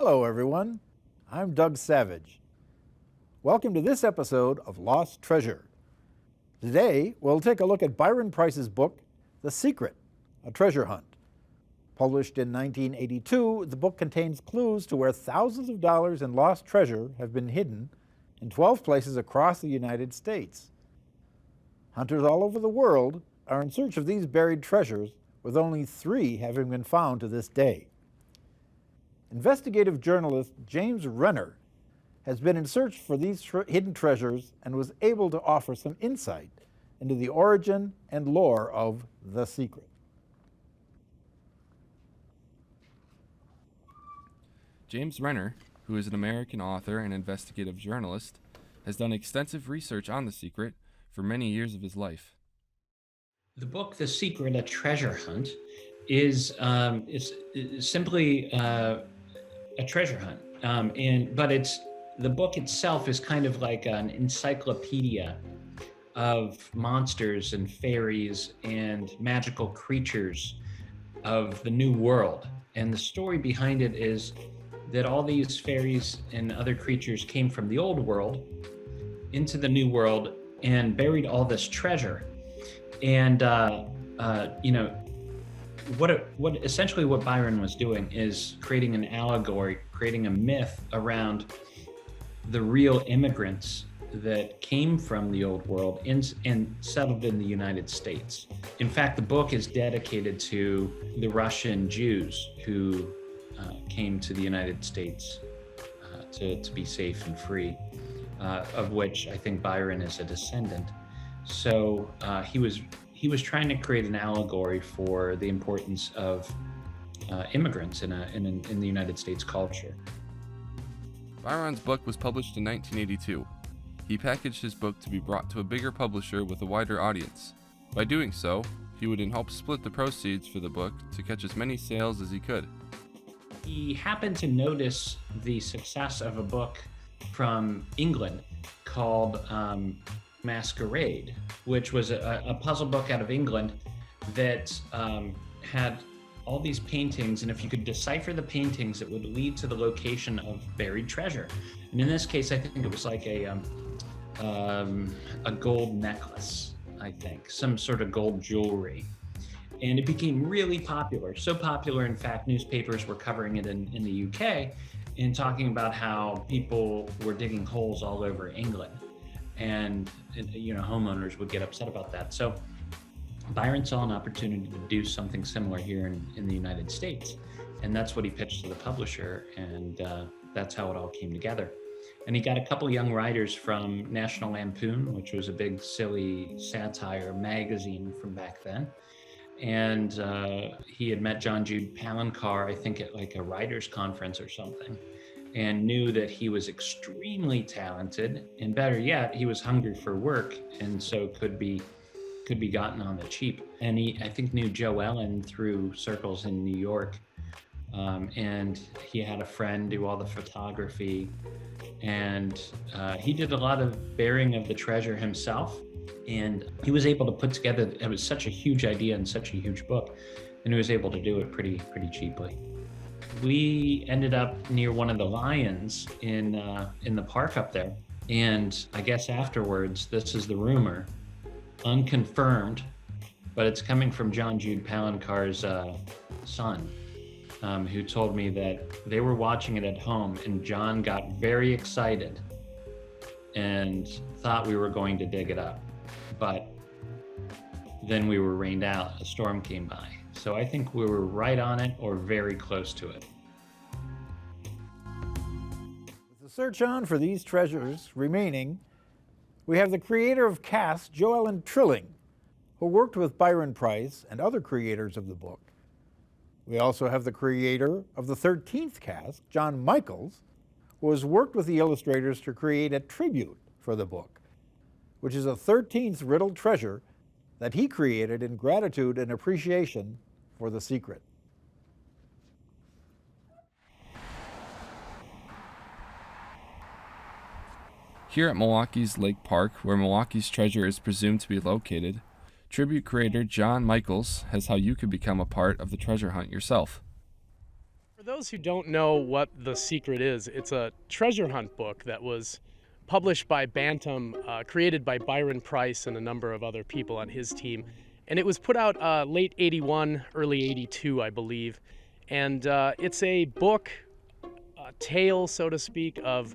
Hello, everyone. I'm Doug Savage. Welcome to this episode of Lost Treasure. Today, we'll take a look at Byron Preiss' book, The Secret, A Treasure Hunt. Published in 1982, the book contains clues to where thousands of dollars in lost treasure have been hidden in 12 places across the United States. Hunters all over the world are in search of these buried treasures, with only 3 having been found to this day. Investigative journalist James Renner has been in search for these hidden treasures and was able to offer some insight into the origin and lore of The Secret. James Renner, who is an American author and investigative journalist, has done extensive research on The Secret for many years of his life. The book, The Secret, A Treasure Hunt, is simply a treasure hunt. But the book itself is kind of like an encyclopedia of monsters and fairies and magical creatures of the New World. And the story behind it is that all these fairies and other creatures came from the old world into the new world and buried all this treasure. And what Byron was doing is creating an allegory, creating a myth around the real immigrants that came from the old world and settled in the United States. In fact, the book is dedicated to the Russian Jews who came to the United States to be safe and free, of which I think Byron is a descendant. So he was trying to create an allegory for the importance of immigrants in the United States culture. Byron's book was published in 1982. He packaged his book to be brought to a bigger publisher with a wider audience. By doing so, he would help split the proceeds for the book to catch as many sales as he could. He happened to notice the success of a book from England called Masquerade, which was a puzzle book out of England that had all these paintings, and if you could decipher the paintings, it would lead to the location of buried treasure. And in this case, I think it was like a gold necklace, I think, some sort of gold jewelry. And it became really popular, so popular, in fact, newspapers were covering it in the UK and talking about how people were digging holes all over England. And homeowners would get upset about that. So Byron saw an opportunity to do something similar here in the United States. And that's what he pitched to the publisher. And that's how it all came together. And he got a couple young writers from National Lampoon, which was a big, silly satire magazine from back then. And he had met John Jude Palancar, I think at like a writer's conference or something, and knew that he was extremely talented, and better yet, he was hungry for work, and so could be gotten on the cheap. And he, I think, knew Joe Ellen through circles in New York, and he had a friend do all the photography, and he did a lot of burying of the treasure himself, and he was able to put together, it was such a huge idea and such a huge book, and he was able to do it pretty cheaply. We ended up near one of the lions in the park up there. And I guess afterwards, this is the rumor, unconfirmed, but it's coming from John Jude Palancar's son, who told me that they were watching it at home and John got very excited and thought we were going to dig it up. But then we were rained out, a storm came by. So I think we were right on it or very close to it. With the search on for these treasures remaining, we have the creator of Cask, Joellen Trilling, who worked with Byron Preiss and other creators of the book. We also have the creator of the 13th Cask, John Michaels, who has worked with the illustrators to create a tribute for the book, which is a 13th riddled treasure that he created in gratitude and appreciation for The Secret. Here at Milwaukee's Lake Park, where Milwaukee's treasure is presumed to be located, tribute creator John Michaels has how you could become a part of the treasure hunt yourself. those who don't know what The Secret is, it's a treasure hunt book that was published by Bantam, created by Byron Price and a number of other people on his team. And it was put out late 81, early 82, I believe. And it's a book, a tale, so to speak, of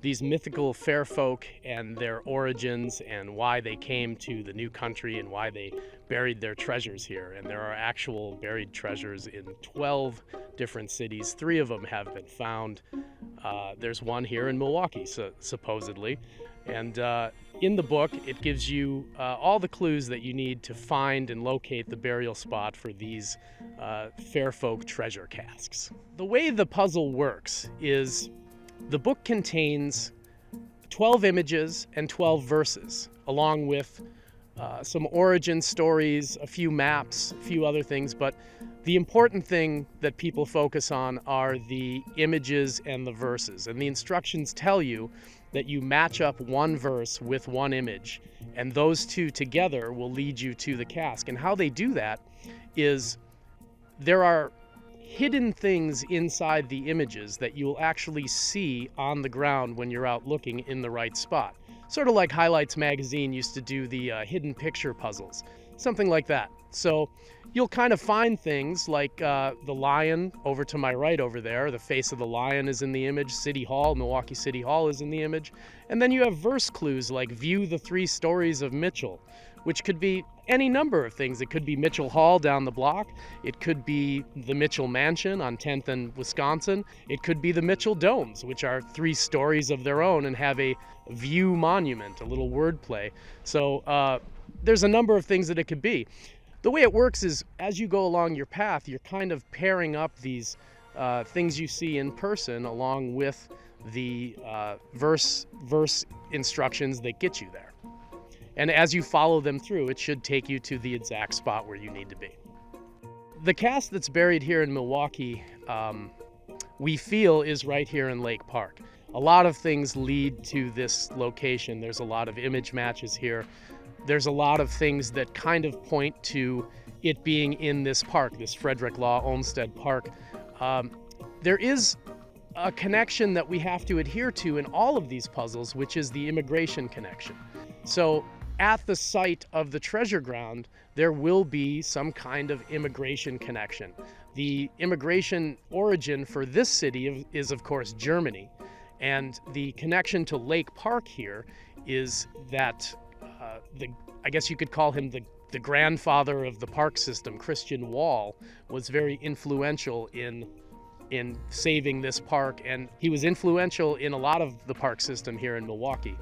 these mythical fair folk and their origins and why they came to the new country and why they buried their treasures here. And there are actual buried treasures in 12 different cities. 3 of them have been found. There's one here in Milwaukee, supposedly. And in the book, it gives you all the clues that you need to find and locate the burial spot for these fair folk treasure casks. The way the puzzle works is the book contains 12 images and 12 verses, along with some origin stories, a few maps, a few other things. But the important thing that people focus on are the images and the verses. And the instructions tell you that you match up one verse with one image, and those two together will lead you to the cask. And how they do that is there are hidden things inside the images that you will actually see on the ground when you're out looking in the right spot. Sort of like Highlights magazine used to do the hidden picture puzzles, something like that. So you'll kind of find things like the lion over to my right over there. The face of the lion is in the image. City Hall, Milwaukee City Hall is in the image. And then you have verse clues like view the 3 stories of Mitchell, which could be any number of things. It could be Mitchell Hall down the block. It could be the Mitchell Mansion on 10th and Wisconsin. It could be the Mitchell Domes, which are 3 stories of their own and have a view monument, a little wordplay. So there's a number of things that it could be. The way it works is as you go along your path, you're kind of pairing up these things you see in person along with the verse instructions that get you there. And as you follow them through, it should take you to the exact spot where you need to be. The cask that's buried here in Milwaukee, we feel is right here in Lake Park. A lot of things lead to this location. There's a lot of image matches here. There's a lot of things that kind of point to it being in this park, this Frederick Law Olmsted Park. There is a connection that we have to adhere to in all of these puzzles, which is the immigration connection. So at the site of the treasure ground, there will be some kind of immigration connection. The immigration origin for this city is, of course, Germany. And the connection to Lake Park here is that I guess you could call him the grandfather of the park system, Christian Wall, was very influential in saving this park, and he was influential in a lot of the park system here in Milwaukee.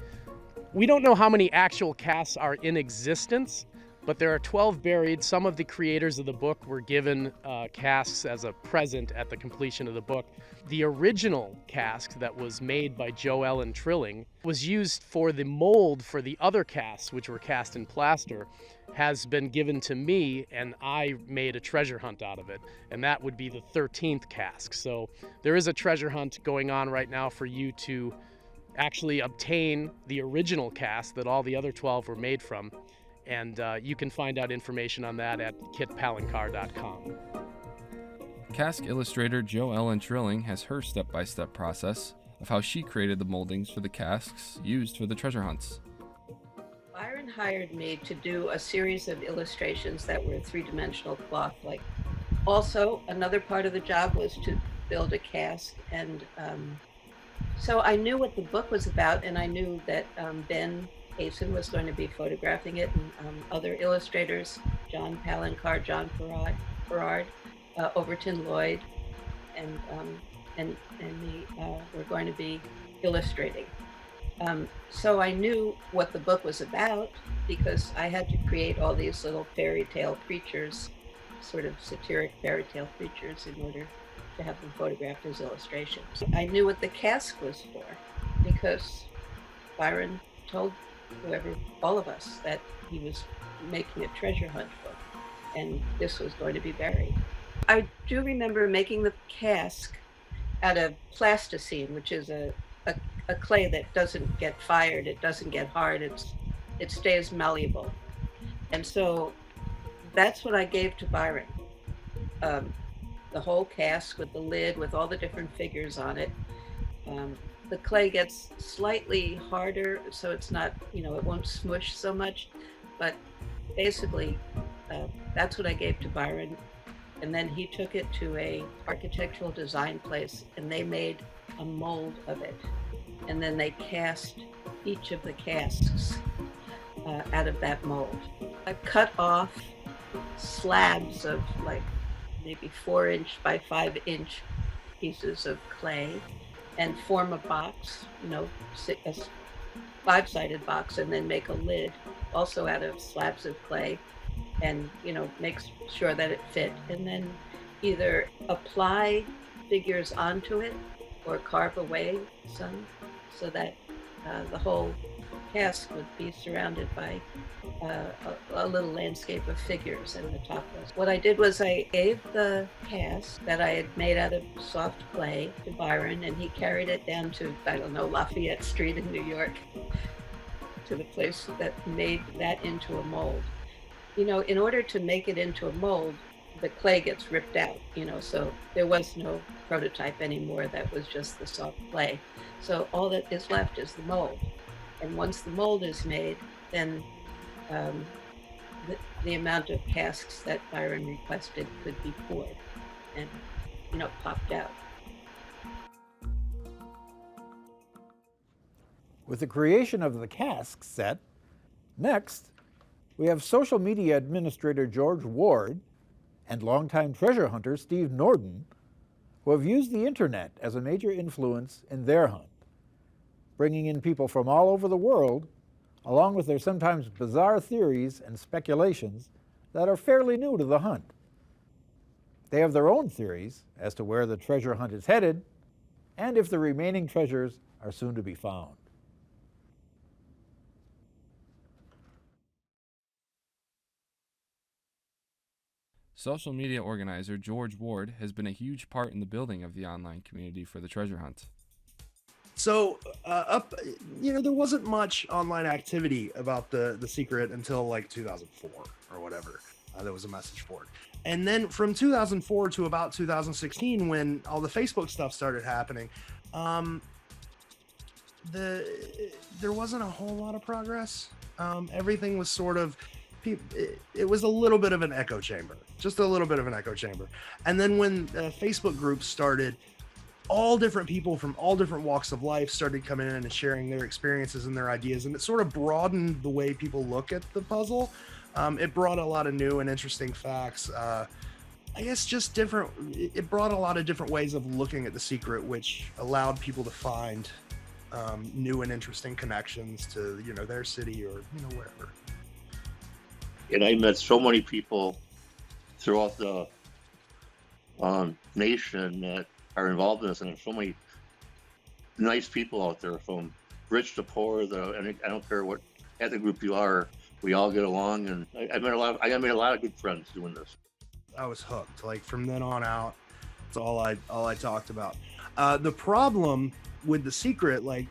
We don't know how many actual casks are in existence, but there are 12 buried. Some of the creators of the book were given casks as a present at the completion of the book. The original cask that was made by Joe Ellen Trilling was used for the mold for the other casks, which were cast in plaster, has been given to me, and I made a treasure hunt out of it, and that would be the 13th cask. So there is a treasure hunt going on right now for you to actually obtain the original cask that all the other 12 were made from, and you can find out information on that at kitpalankar.com. Cask illustrator Jo Ellen Trilling has her step-by-step process of how she created the moldings for the casks used for the treasure hunts. Byron hired me to do a series of illustrations that were three-dimensional cloth-like. Also, another part of the job was to build a cask, and so I knew what the book was about, and I knew that Ben Hazen was going to be photographing it, and other illustrators, John Palankar, John Farrard, Overton Lloyd, and me were going to be illustrating. So I knew what the book was about because I had to create all these little fairy tale creatures, sort of satiric fairy tale creatures, in order to have them photographed as illustrations. I knew what the cask was for because Byron told all of us, that he was making a treasure hunt book and this was going to be buried. I do remember making the cask out of plasticine, which is a clay that doesn't get fired, it doesn't get hard, it stays malleable. And so that's what I gave to Byron. the whole cask with the lid with all the different figures on it. The clay gets slightly harder, so it's not, it won't smush so much. But basically, that's what I gave to Byron. And then he took it to a architectural design place, and they made a mold of it. And then they cast each of the casks out of that mold. I cut off slabs of like maybe 4-inch by 5-inch pieces of clay and form a box, a 5-sided box, and then make a lid also out of slabs of clay and, make sure that it fit. And then either apply figures onto it or carve away some so that the whole cask would be surrounded by a little landscape of figures in the top was. What I did was I gave the cask that I had made out of soft clay to Byron, and he carried it down to, Lafayette Street in New York, to the place that made that into a mold. In order to make it into a mold, the clay gets ripped out, so there was no prototype anymore. That was just the soft clay. So all that is left is the mold. And once the mold is made, then the amount of casks that Byron requested could be poured and, popped out. With the creation of the cask set, next, we have social media administrator George Ward and longtime treasure hunter Steve Norden, who have used the internet as a major influence in their hunt, bringing in people from all over the world, along with their sometimes bizarre theories and speculations that are fairly new to the hunt. They have their own theories as to where the treasure hunt is headed and if the remaining treasures are soon to be found. Social media organizer George Ward has been a huge part in the building of the online community for the treasure hunt. So there wasn't much online activity about the secret until like 2004 or whatever. There was a message board. And then from 2004 to about 2016, when all the Facebook stuff started happening, there wasn't a whole lot of progress. Everything was sort of, it was a little bit of an echo chamber, just a little bit of an echo chamber. And then when Facebook groups started, all different people from all different walks of life started coming in and sharing their experiences and their ideas, and it sort of broadened the way people look at the puzzle. It brought a lot of new and interesting facts. I guess just different, it brought a lot of different ways of looking at the secret, which allowed people to find new and interesting connections to, their city or, wherever. And I met so many people throughout the nation that are involved in this, and there's so many nice people out there, from rich to poor. And I don't care what ethnic group you are, we all get along, and I made a lot of good friends doing this. I was hooked. Like from then on out, it's all I talked about. The problem with the secret, like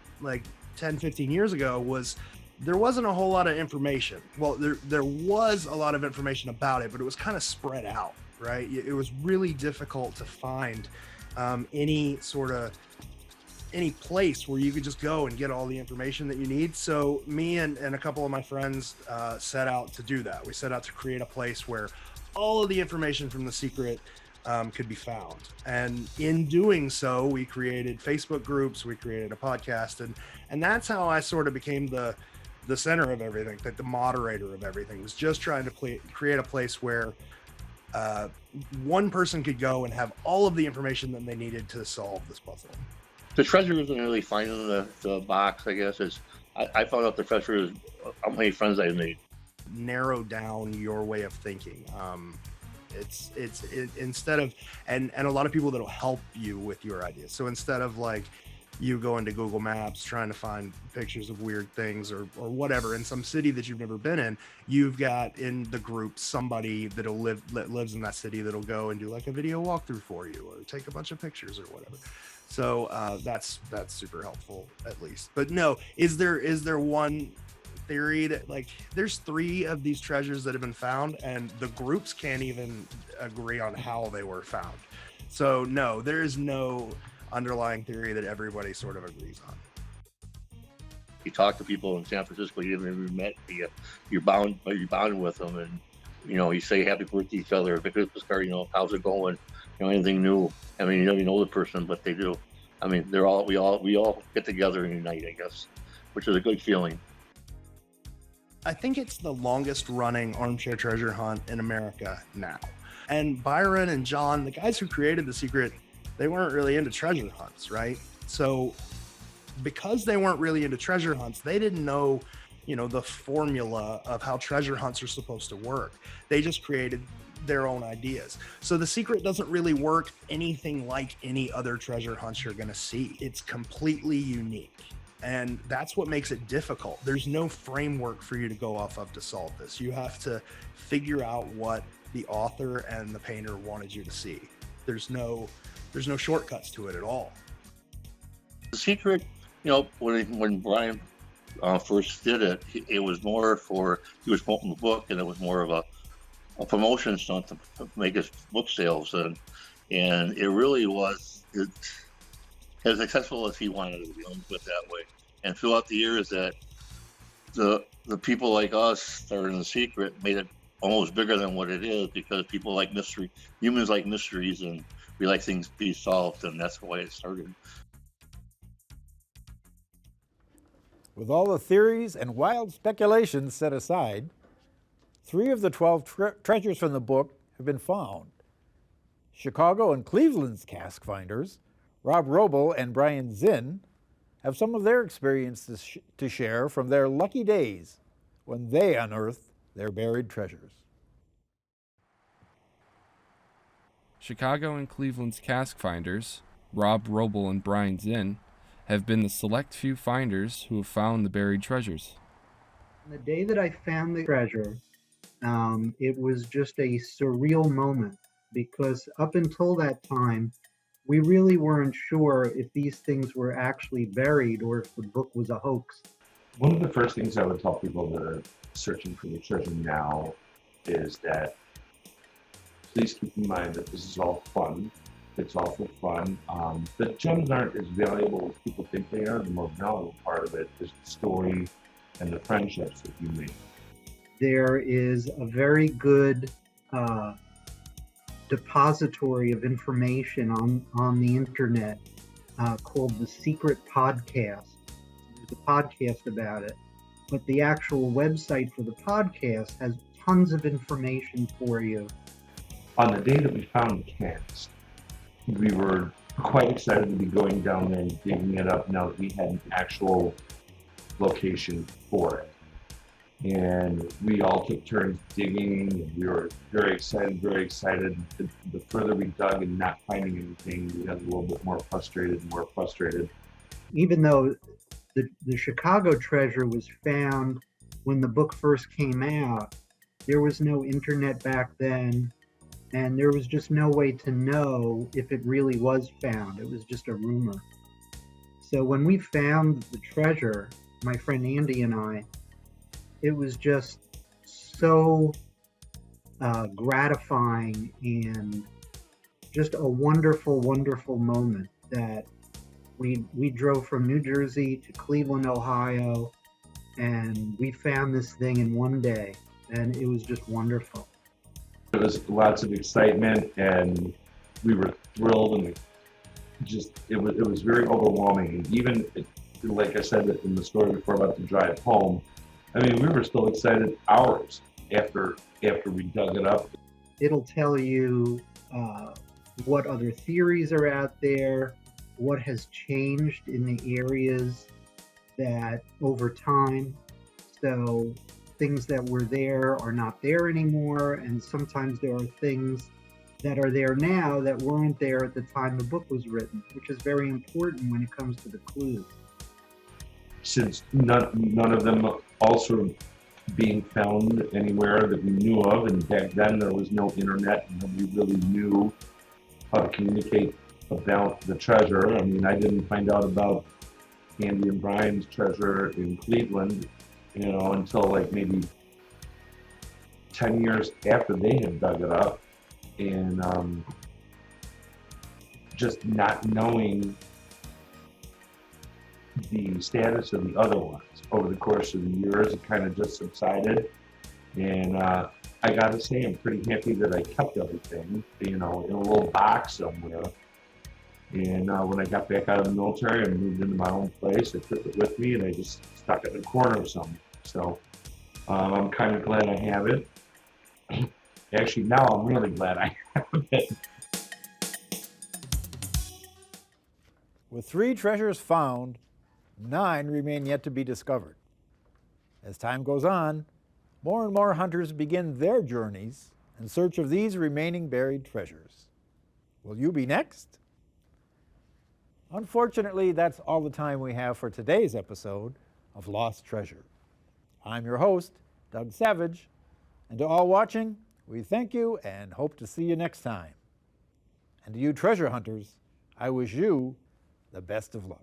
10, 15 years ago, was there wasn't a whole lot of information. Well, there was a lot of information about it, but it was kind of spread out, right? It was really difficult to find any place where you could just go and get all the information that you need. So me and a couple of my friends set out to do that. We set out to create a place where all of the information from the secret could be found. And in doing so, we created Facebook groups, we created a podcast, and that's how I sort of became the center of everything, the moderator of everything. Was just trying to create a place where one person could go and have all of the information that they needed to solve this puzzle. The treasure isn't really finding the box, I guess. I found out the treasure is how many friends I made. Narrow down your way of thinking. It's instead of, and a lot of people that'll help you with your ideas. So instead of like you go into Google Maps trying to find pictures of weird things or whatever in some city that you've never been in, you've got in the group somebody that lives in that city that'll go and do like a video walkthrough for you or take a bunch of pictures or whatever. So that's super helpful, at least. But no, is there one theory that, like, there's 3 of these treasures that have been found and the groups can't even agree on how they were found. So no, there is no underlying theory that everybody sort of agrees on. You talk to people in San Francisco you haven't even met, you're bound with them, and you say happy birthday to each other, a Christmas card, how's it going, anything new. I mean, you don't even know the person, but they do. I mean, we all get together and unite, I guess, which is a good feeling. I think it's the longest running armchair treasure hunt in America now. And Byron and John, the guys who created The Secret, they weren't really into treasure hunts, right? So because they weren't really into treasure hunts, they didn't know, the formula of how treasure hunts are supposed to work. They just created their own ideas. So The Secret doesn't really work anything like any other treasure hunts you're going to see. It's completely unique. And that's what makes it difficult. There's no framework for you to go off of to solve this. You have to figure out what the author and the painter wanted you to see. There's no shortcuts to it at all. The Secret, when Brian first did it, it was more he was promoting the book, and it was more of a promotion stunt to make his book sales, and it really was as successful as he wanted it to be, let me put it that way. And throughout the years, that the people like us that are in The Secret made it almost bigger than what it is, because people like mystery, humans like mysteries, and we like things to be solved, and that's the way it started. With all the theories and wild speculations set aside, 3 of the 12 treasures from the book have been found. Chicago and Cleveland's cask finders, Rob Roble and Brian Zinn, have some of their experiences to share from their lucky days when they unearthed their buried treasures. Chicago and Cleveland's cask finders, Rob Roble and Brian Zinn, have been the select few finders who have found the buried treasures. The day that I found the treasure, it was just a surreal moment, because up until that time, we really weren't sure if these things were actually buried or if the book was a hoax. One of the first things I would tell people that are searching for the treasure now is that please keep in mind that this is all fun. It's all for fun. The gems aren't as valuable as people think they are. The most valuable part of it is the story and the friendships that you make. There is a very good depository of information on the internet called The Secret Podcast. There's a podcast about it, but the actual website for the podcast has tons of information for you. On the day that we found the cask, we were quite excited to be going down there and digging it up now that we had an actual location for it. And we all took turns digging, and we were very excited. The further we dug and not finding anything, we got a little bit more frustrated. Even though the Chicago treasure was found when the book first came out, there was no internet back then, and there was just no way to know if it really was found. It was just a rumor. So when we found the treasure, my friend Andy and I, it was just so gratifying and just a wonderful, wonderful moment that we drove from New Jersey to Cleveland, Ohio, and we found this thing in one day, and it was just wonderful. There was lots of excitement, and we were thrilled, and it was very overwhelming. And even, like I said in the story before about the drive home, I mean, we were still excited hours after we dug it up. It'll tell you what other theories are out there, what has changed in the areas that over time. So things that were there are not there anymore, and sometimes there are things that are there now that weren't there at the time the book was written, which is very important when it comes to the clues. Since none of them also being found anywhere that we knew of, and back then there was no internet, and nobody really knew how to communicate about the treasure. I mean, I didn't find out about Andy and Brian's treasure in Cleveland, until like maybe 10 years after they had dug it up. And just not knowing the status of the other ones. Over the course of the years, it kind of just subsided. And I gotta say, I'm pretty happy that I kept everything, in a little box somewhere. And when I got back out of the military and moved into my own place, I took it with me and I just stuck it in the corner of something. So I'm kind of glad I have it. Actually, now I'm really glad I have it. With 3 treasures found, 9 remain yet to be discovered. As time goes on, more and more hunters begin their journeys in search of these remaining buried treasures. Will you be next? Unfortunately, that's all the time we have for today's episode of Lost Treasure. I'm your host, Doug Savage, and to all watching, we thank you and hope to see you next time. And to you treasure hunters, I wish you the best of luck.